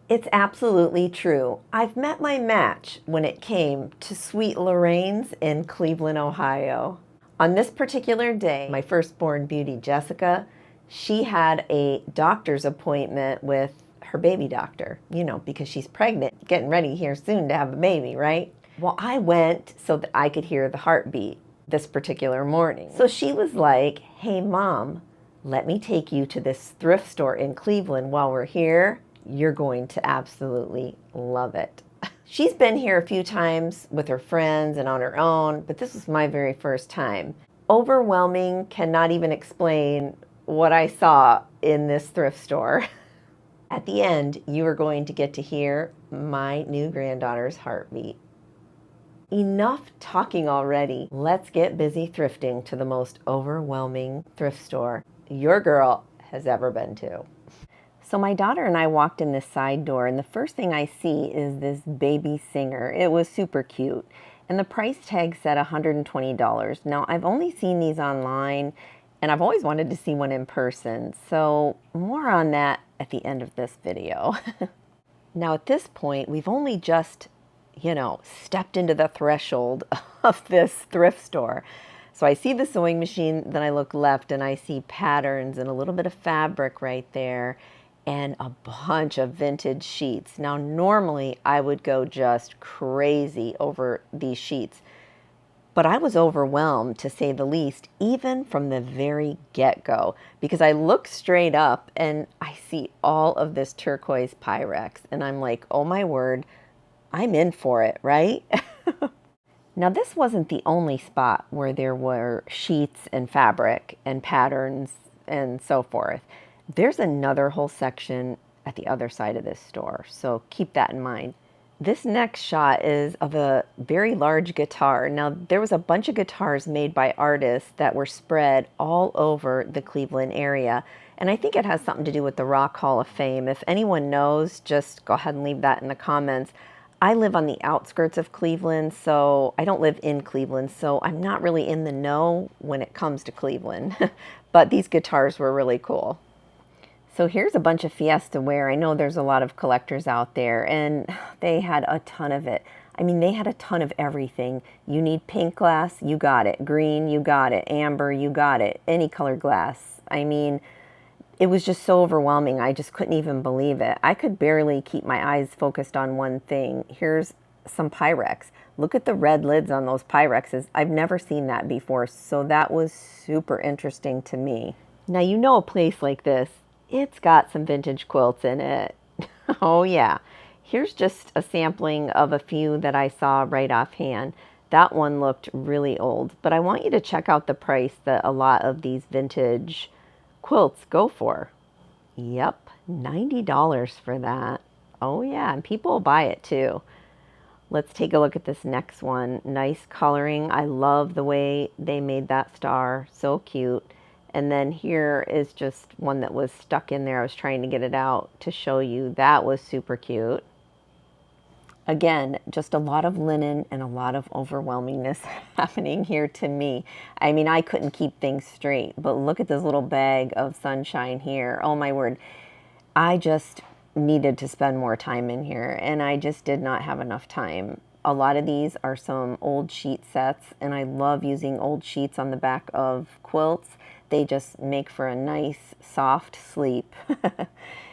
It's absolutely true. I've met my match when it came to Sweet Lorraine's in Cleveland, Ohio. On this particular day, my firstborn beauty, Jessica, she had a doctor's appointment with her baby doctor, because she's pregnant, getting ready here soon to have a baby, right? Well, I went so that I could hear the heartbeat this particular morning. So she was like, "Hey, Mom, let me take you to this thrift store in Cleveland while we're here. You're going to absolutely love it." She's been here a few times with her friends and on her own, but this was my very first time. Overwhelming, cannot even explain what I saw in this thrift store. At the end, you are going to get to hear my new granddaughter's heartbeat. Enough talking already. Let's get busy thrifting to the most overwhelming thrift store your girl has ever been to. So my daughter and I walked in this side door, and the first thing I see is this baby singer. It was super cute, and the price tag said $120. Now, I've only seen these online, and I've always wanted to see one in person, so more on that at the end of this video. Now, at this point, we've only just, stepped into the threshold of this thrift store. So I see the sewing machine, then I look left and I see patterns and a little bit of fabric right there and a bunch of vintage sheets. Now, normally I would go just crazy over these sheets, but I was overwhelmed, to say the least, even from the very get-go, because I look straight up and I see all of this turquoise Pyrex, and I'm like, oh my word, I'm in for it, right? Now, this wasn't the only spot where there were sheets and fabric and patterns and so forth. There's another whole section at the other side of this store, so keep that in mind. This next shot is of a very large guitar. Now, there was a bunch of guitars made by artists that were spread all over the Cleveland area, and I think it has something to do with the Rock Hall of Fame. If anyone knows, just go ahead and leave that in the comments. I live on the outskirts of Cleveland, so I don't live in Cleveland, so I'm not really in the know when it comes to Cleveland. But these guitars were really cool. So here's a bunch of Fiesta wear. I know there's a lot of collectors out there, and they had a ton of it. I mean, they had a ton of everything. You need pink glass, you got it. Green, you got it. Amber, you got it. Any color glass. I mean, it was just so overwhelming. I just couldn't even believe it. I could barely keep my eyes focused on one thing. Here's some Pyrex. Look at the red lids on those Pyrexes. I've never seen that before, so that was super interesting to me. Now, a place like this, it's got some vintage quilts in it. Oh yeah. Here's just a sampling of a few that I saw right offhand. That one looked really old, but I want you to check out the price that a lot of these vintage quilts go for. Yep, $90 for that. Oh yeah, and people will buy it too. Let's take a look at this next one. Nice coloring. I love the way they made that star. So cute. And then here is just one that was stuck in there. I was trying to get it out to show you. That was super cute. Again, just a lot of linen and a lot of overwhelmingness happening here to me. I mean, I couldn't keep things straight, but look at this little bag of sunshine here. Oh my word. I just needed to spend more time in here, and I just did not have enough time. A lot of these are some old sheet sets, and I love using old sheets on the back of quilts. They just make for a nice, soft sleep.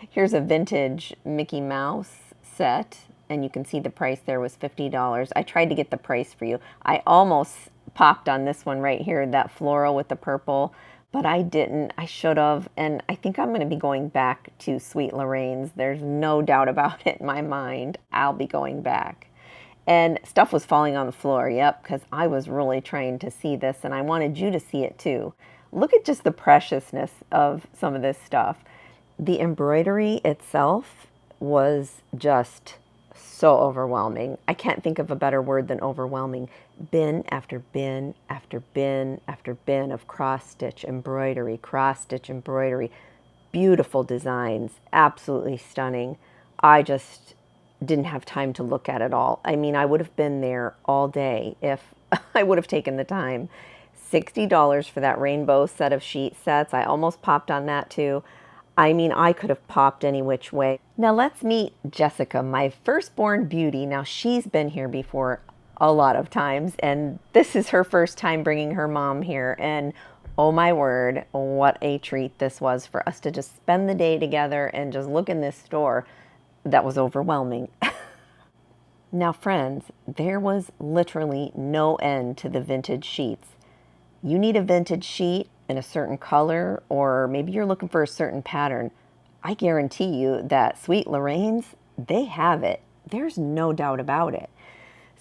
Here's a vintage Mickey Mouse set, and you can see the price there was $50. I tried to get the price for you. I almost popped on this one right here, that floral with the purple, but I didn't. I should have, and I think I'm going to be going back to Sweet Lorraine's. There's no doubt about it in my mind. I'll be going back. And stuff was falling on the floor, yep, because I was really trying to see this, and I wanted you to see it too. Look at just the preciousness of some of this stuff. The embroidery itself was just so overwhelming. I can't think of a better word than overwhelming. Bin after bin after bin after bin of cross-stitch embroidery, beautiful designs, absolutely stunning. I just didn't have time to look at it all. I mean, I would have been there all day if I would have taken the time. $60 for that rainbow set of sheet sets. I almost popped on that too. I mean, I could have popped any which way. Now let's meet Jessica, my firstborn beauty. Now she's been here before a lot of times, and this is her first time bringing her mom here. And oh my word, what a treat this was for us to just spend the day together and just look in this store. That was overwhelming. Now friends, there was literally no end to the vintage sheets. You need a vintage sheet in a certain color, or maybe you're looking for a certain pattern. I guarantee you that Sweet Lorraine's, they have it. There's no doubt about it.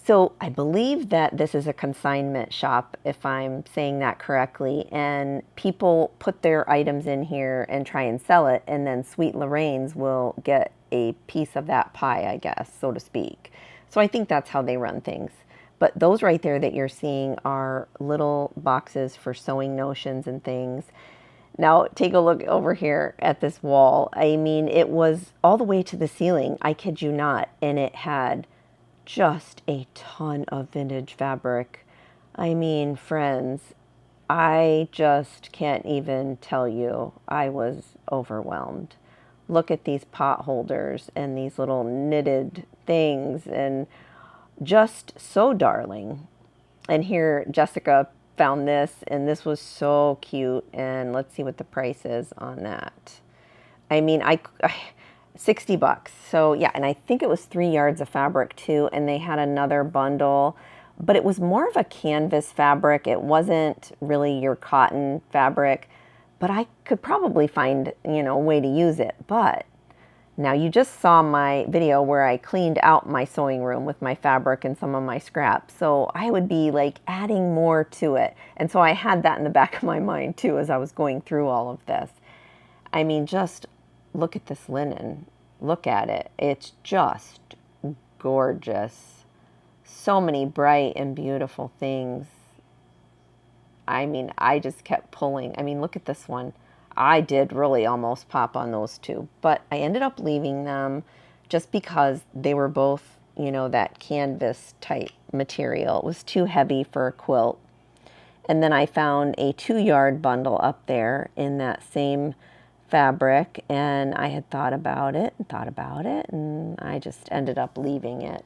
So I believe that this is a consignment shop, if I'm saying that correctly, and people put their items in here and try and sell it, and then Sweet Lorraine's will get a piece of that pie, I guess, so to speak. So I think that's how they run things. But those right there that you're seeing are little boxes for sewing notions and things. Now take a look over here at this wall. I mean, it was all the way to the ceiling, I kid you not, and it had just a ton of vintage fabric. I mean, friends, I just can't even tell you. I was overwhelmed. Look at these pot holders and these little knitted things, and just so darling. And here Jessica found this, and this was so cute, and let's see what the price is on that. I mean, $60. So yeah, and I think it was 3 yards of fabric too, and they had another bundle, but it was more of a canvas fabric. It wasn't really your cotton fabric, but I could probably find, a way to use it. But now you just saw my video where I cleaned out my sewing room with my fabric and some of my scraps. So I would be like adding more to it. And so I had that in the back of my mind too as I was going through all of this. I mean, just look at this linen. Look at it. It's just gorgeous. So many bright and beautiful things. I mean, I just kept pulling. I mean, look at this one. I did really almost pop on those two, but I ended up leaving them just because they were both, that canvas type material. It was too heavy for a quilt. And then I found a 2-yard bundle up there in that same fabric, and I had thought about it, and I just ended up leaving it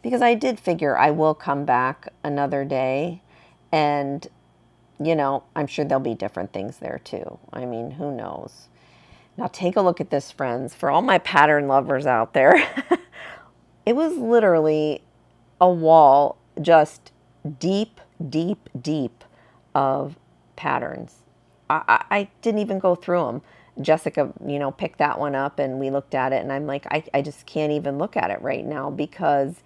because I did figure I will come back another day, and I'm sure there'll be different things there too. I mean, who knows? Now take a look at this, friends. For all my pattern lovers out there, it was literally a wall just deep, deep, deep of patterns. I didn't even go through them. Jessica, picked that one up and we looked at it, and I'm like, I just can't even look at it right now because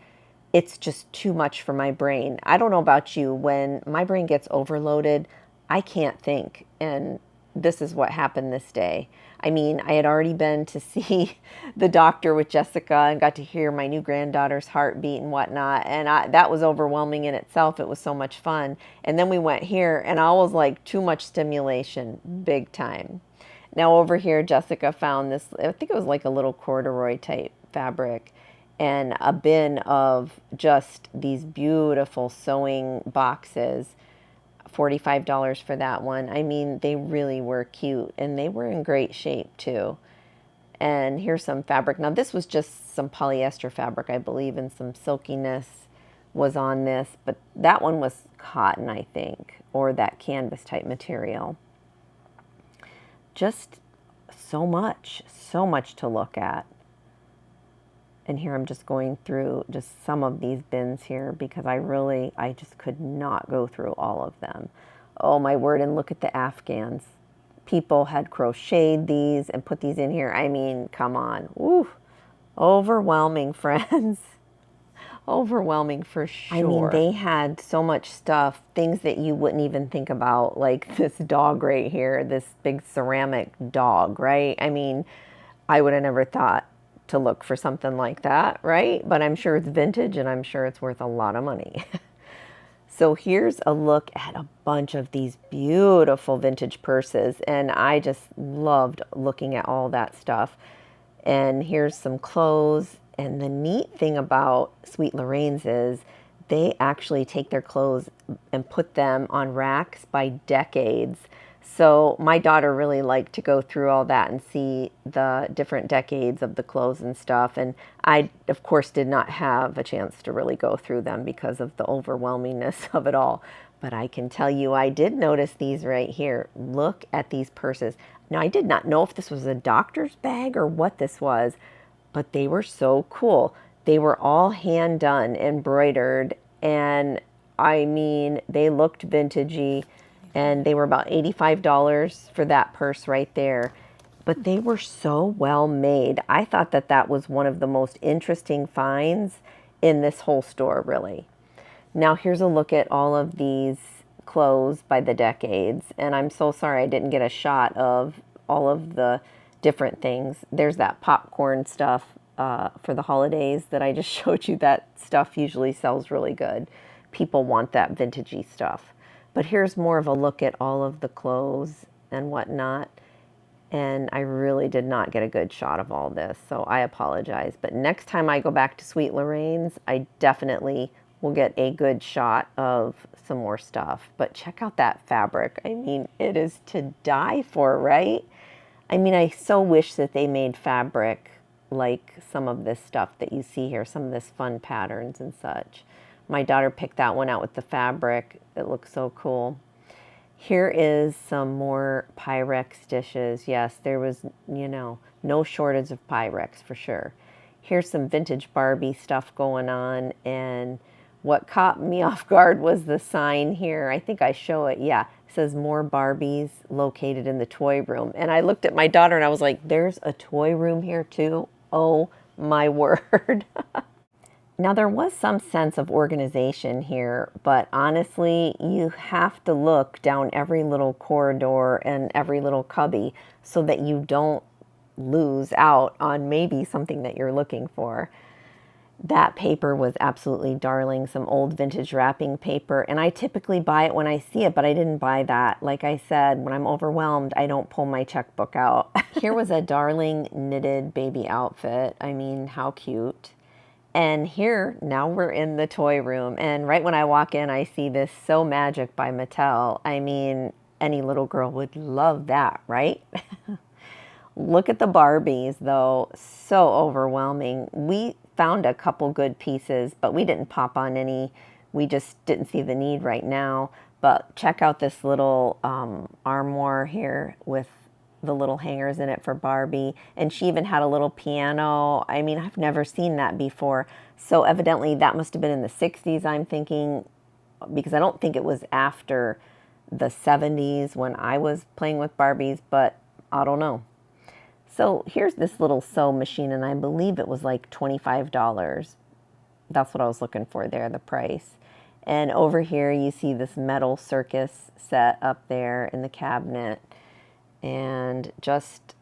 it's just too much for my brain. I don't know about you. When my brain gets overloaded, I can't think. And this is what happened this day. I mean, I had already been to see the doctor with Jessica and got to hear my new granddaughter's heartbeat and whatnot. And that was overwhelming in itself. It was so much fun. And then we went here, and I was like, too much stimulation, big time. Now over here, Jessica found this, I think it was like a little corduroy type fabric, and a bin of just these beautiful sewing boxes. $45 for that one. I mean, they really were cute, and they were in great shape too. And here's some fabric. Now this was just some polyester fabric, I believe, and some silkiness was on this, but that one was cotton, I think, or that canvas type material. Just so much to look at. And here I'm just going through just some of these bins here because I just could not go through all of them. Oh my word, and look at the Afghans. People had crocheted these and put these in here. I mean, come on. Ooh, overwhelming, friends. Overwhelming for sure. I mean, they had so much stuff, things that you wouldn't even think about, like this dog right here, this big ceramic dog, right? I mean, I would have never thought to look for something like that, right? But I'm sure it's vintage, and I'm sure it's worth a lot of money. So here's a look at a bunch of these beautiful vintage purses, and I just loved looking at all that stuff. And here's some clothes, and the neat thing about Sweet Lorraine's is they actually take their clothes and put them on racks by decades. So my daughter really liked to go through all that and see the different decades of the clothes and stuff. And I, of course, did not have a chance to really go through them because of the overwhelmingness of it all. But I can tell you, I did notice these right here. Look at these purses. Now, I did not know if this was a doctor's bag or what this was, but they were so cool. They were all hand done, embroidered, and I mean, they looked vintagey. And they were about $85 for that purse right there. But they were so well made. I thought that that was one of the most interesting finds in this whole store, really. Now here's a look at all of these clothes by the decades. And I'm so sorry I didn't get a shot of all of the different things. There's that popcorn stuff for the holidays that I just showed you. That stuff usually sells really good. People want that vintagey stuff. But here's more of a look at all of the clothes and whatnot. And I really did not get a good shot of all this, so I apologize. But next time I go back to Sweet Lorraine's, I definitely will get a good shot of some more stuff. But check out that fabric. I mean, it is to die for, right? I mean, I so wish that they made fabric like some of this stuff that you see here, some of this fun patterns and such. My daughter picked that one out with the fabric. It looks so cool. Here is some more Pyrex dishes. Yes, there was, you know, no shortage of Pyrex for sure. Here's some vintage Barbie stuff going on. And what caught me off guard was the sign here. I think I show it. Yeah, it says more Barbies located in the toy room. And I looked at my daughter and I was like, there's a toy room here too? Oh my word. Now, there was some sense of organization here, but honestly, you have to look down every little corridor and every little cubby so that you don't lose out on maybe something that you're looking for. That paper was absolutely darling, some old vintage wrapping paper, and I typically buy it when I see it, but I didn't buy that. Like I said, when I'm overwhelmed, I don't pull my checkbook out. Here was a darling knitted baby outfit. I mean, how cute. And here, now we're in the toy room. And right when I walk in, I see this So Magic by Mattel. I mean, any little girl would love that, right? Look at the Barbies, though. So overwhelming. We found a couple good pieces, but we didn't pop on any. We just didn't see the need right now. But check out this little armoire here with the little hangers in it for Barbie, and she even had a little piano. I mean, I've never seen that before, so evidently that must have been in the 60s, I'm thinking, because I don't think it was after the 70s when I was playing with Barbies, but I don't know. So here's this little sew machine, and I believe it was like $25. That's what I was looking for there, the price. And over here you see this metal circus set up there in the cabinet, and just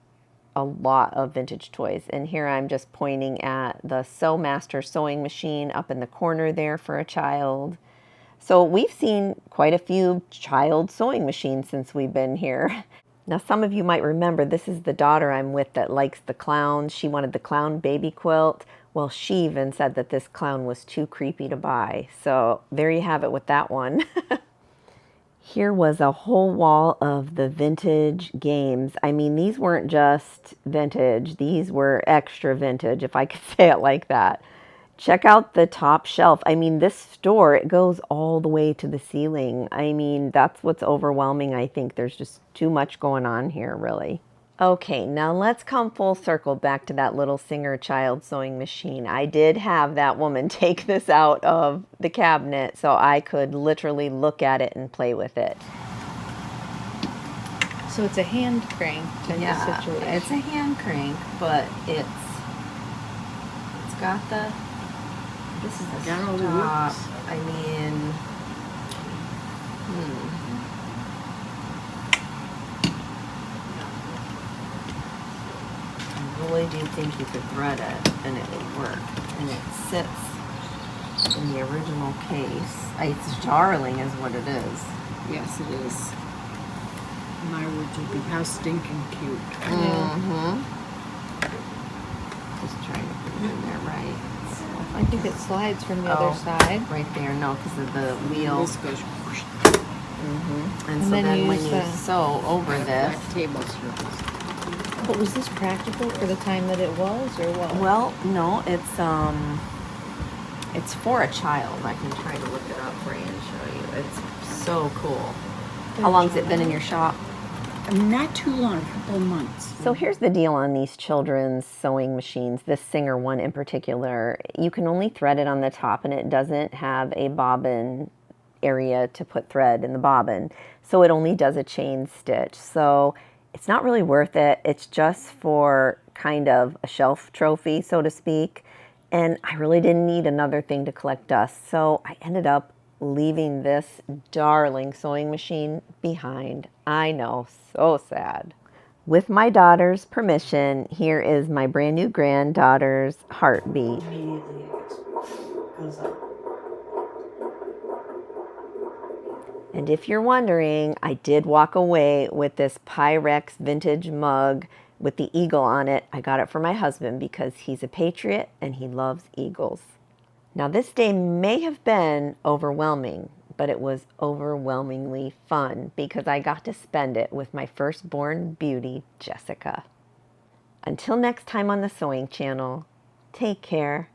a lot of vintage toys. And here I'm just pointing at the Sew Master sewing machine up in the corner there for a child. So we've seen quite a few child sewing machines since we've been here. Now, some of you might remember this is the daughter I'm with that likes the clowns. She wanted the clown baby quilt. Well, she even said that this clown was too creepy to buy. So there you have it with that one. Here was a whole wall of the vintage games. I mean, these weren't just vintage. These were extra vintage, if I could say it like that. Check out the top shelf. I mean, this store, it goes all the way to the ceiling. I mean, that's what's overwhelming. I think there's just too much going on here, really. Okay, now let's come full circle back to that little Singer child sewing machine. I did have that woman take this out of the cabinet so I could literally look at it and play with it. So it's a hand crank kind of situation. It's a hand crank, but it's got the, this is the stop. I mean, I really do think you could thread it and it would work. And it sits in the original case. It's darling is what it is. Yes, it is. My words would be how stinking cute. Just trying to put it in there right. So I think it slides from the other side. Right there, no, because of the wheel. This goes. And so then then when use you the- sew over this, Flat table service. But was this practical for the time that it was, or what? well, no, it's for a child. I can try to look it up for you and show you. It's so cool. How long's it been in your shop? Not too long, a couple of months. So here's the deal on these children's sewing machines, this Singer one in particular. You can only thread it on the top, and it doesn't have a bobbin area to put thread in the bobbin. So it only does a chain stitch. So it's not really worth it. It's just for kind of a shelf trophy, so to speak. And I really didn't need another thing to collect dust. So I ended up leaving this darling sewing machine behind. I know, so sad. With my daughter's permission, here is my brand new granddaughter's heartbeat. Immediately it goes up. And if you're wondering, I did walk away with this Pyrex vintage mug with the eagle on it. I got it for my husband because he's a patriot and he loves eagles. Now this day may have been overwhelming, but it was overwhelmingly fun because I got to spend it with my firstborn beauty, Jessica. Until next time on the Sewing Channel, take care.